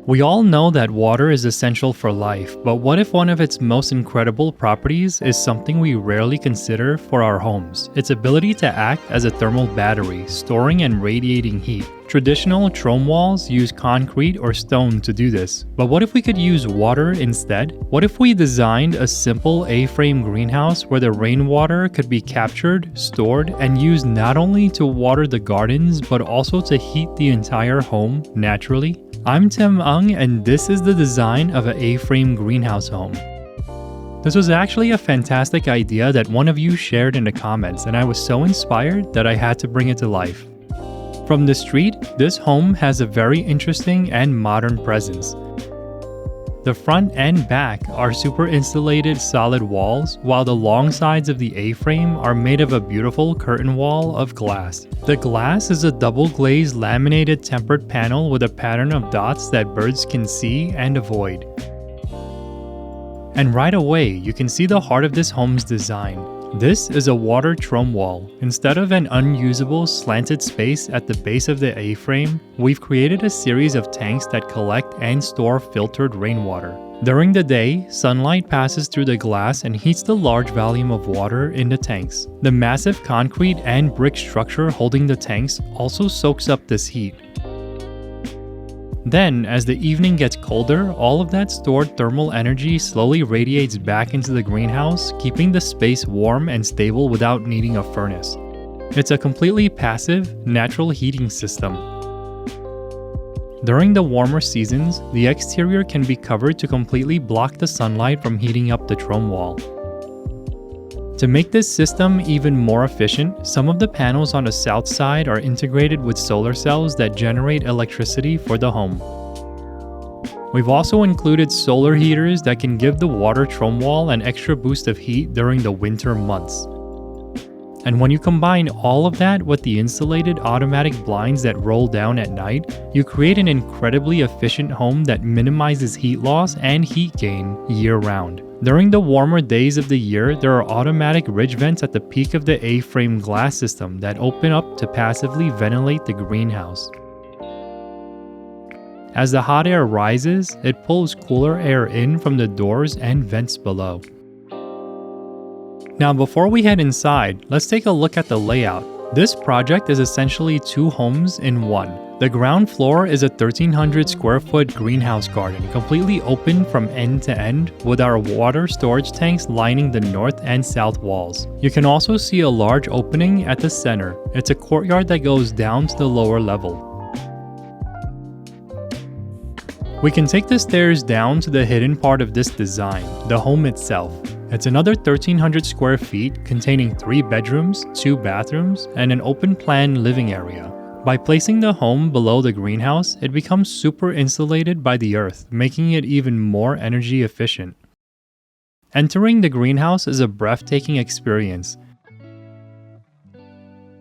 We all know that water is essential for life, but what if one of its most incredible properties is something we rarely consider for our homes? Its ability to act as a thermal battery, storing and radiating heat. Traditional Trombe walls use concrete or stone to do this, but what if we could use water instead? What if we designed a simple A-frame greenhouse where the rainwater could be captured, stored, and used not only to water the gardens, but also to heat the entire home naturally? I'm Tim Ung, and this is the design of an A-frame greenhouse home. This was actually a fantastic idea that one of you shared in the comments, and I was so inspired that I had to bring it to life. From the street, this home has a very interesting and modern presence. The front and back are super insulated solid walls, while the long sides of the A-frame are made of a beautiful curtain wall of glass. The glass is a double glazed laminated tempered panel with a pattern of dots that birds can see and avoid. And right away, you can see the heart of this home's design. This is a water trombe wall. Instead of an unusable slanted space at the base of the A-frame, we've created a series of tanks that collect and store filtered rainwater. During the day, sunlight passes through the glass and heats the large volume of water in the tanks. The massive concrete and brick structure holding the tanks also soaks up this heat. Then, as the evening gets colder, all of that stored thermal energy slowly radiates back into the greenhouse, keeping the space warm and stable without needing a furnace. It's a completely passive, natural heating system. During the warmer seasons, the exterior can be covered to completely block the sunlight from heating up the trombe wall. To make this system even more efficient, some of the panels on the south side are integrated with solar cells that generate electricity for the home. We've also included solar heaters that can give the water trombe wall an extra boost of heat during the winter months. And when you combine all of that with the insulated automatic blinds that roll down at night, you create an incredibly efficient home that minimizes heat loss and heat gain year-round. During the warmer days of the year, there are automatic ridge vents at the peak of the A-frame glass system that open up to passively ventilate the greenhouse. As the hot air rises, it pulls cooler air in from the doors and vents below. Now, before we head inside, let's take a look at the layout. This project is essentially two homes in one. The ground floor is a 1,300 square foot greenhouse garden, completely open from end to end, with our water storage tanks lining the north and south walls. You can also see a large opening at the center. It's a courtyard that goes down to the lower level. We can take the stairs down to the hidden part of this design, the home itself. It's another 1,300 square feet containing 3 bedrooms, 2 bathrooms, and an open-plan living area. By placing the home below the greenhouse, it becomes super insulated by the earth, making it even more energy efficient. Entering the greenhouse is a breathtaking experience.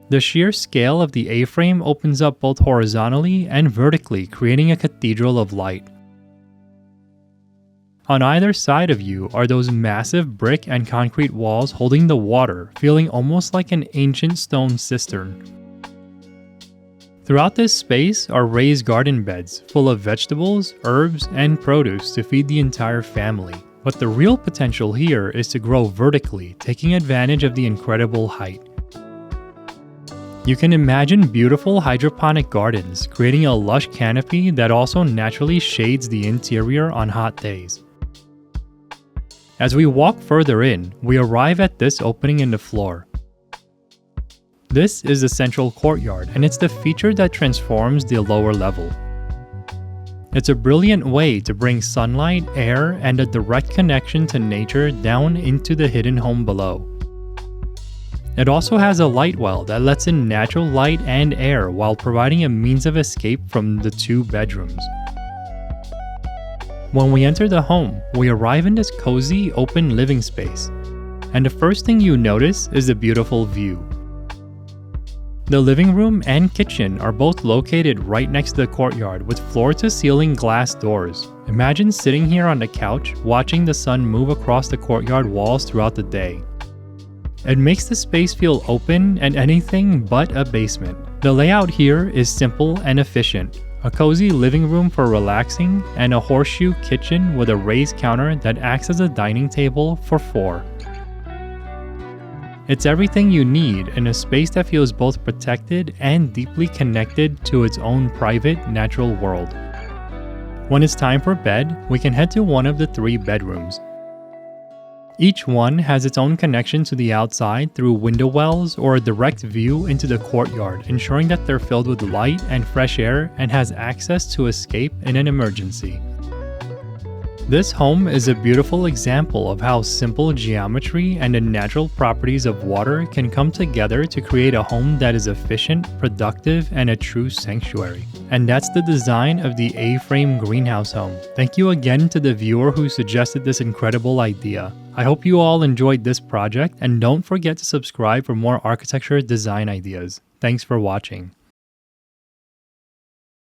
The sheer scale of the A-frame opens up both horizontally and vertically, creating a cathedral of light. On either side of you are those massive brick and concrete walls holding the water, feeling almost like an ancient stone cistern. Throughout this space are raised garden beds full of vegetables, herbs, and produce to feed the entire family. But the real potential here is to grow vertically, taking advantage of the incredible height. You can imagine beautiful hydroponic gardens, creating a lush canopy that also naturally shades the interior on hot days. As we walk further in, we arrive at this opening in the floor. This is the central courtyard, and it's the feature that transforms the lower level. It's a brilliant way to bring sunlight, air, and a direct connection to nature down into the hidden home below. It also has a light well that lets in natural light and air while providing a means of escape from the 2 bedrooms. When we enter the home, we arrive in this cozy, open living space. And the first thing you notice is the beautiful view. The living room and kitchen are both located right next to the courtyard with floor-to-ceiling glass doors. Imagine sitting here on the couch, watching the sun move across the courtyard walls throughout the day. It makes the space feel open and anything but a basement. The layout here is simple and efficient. a cozy living room for relaxing, and a horseshoe kitchen with a raised counter that acts as a dining table for 4. It's everything you need in a space that feels both protected and deeply connected to its own private, natural world. When it's time for bed, we can head to one of the 3 bedrooms. Each one has its own connection to the outside through window wells or a direct view into the courtyard, ensuring that they're filled with light and fresh air and has access to escape in an emergency. This home is a beautiful example of how simple geometry and the natural properties of water can come together to create a home that is efficient, productive, and a true sanctuary. And that's the design of the A-frame greenhouse home. Thank you again to the viewer who suggested this incredible idea. I hope you all enjoyed this project, and don't forget to subscribe for more architecture design ideas. Thanks for watching.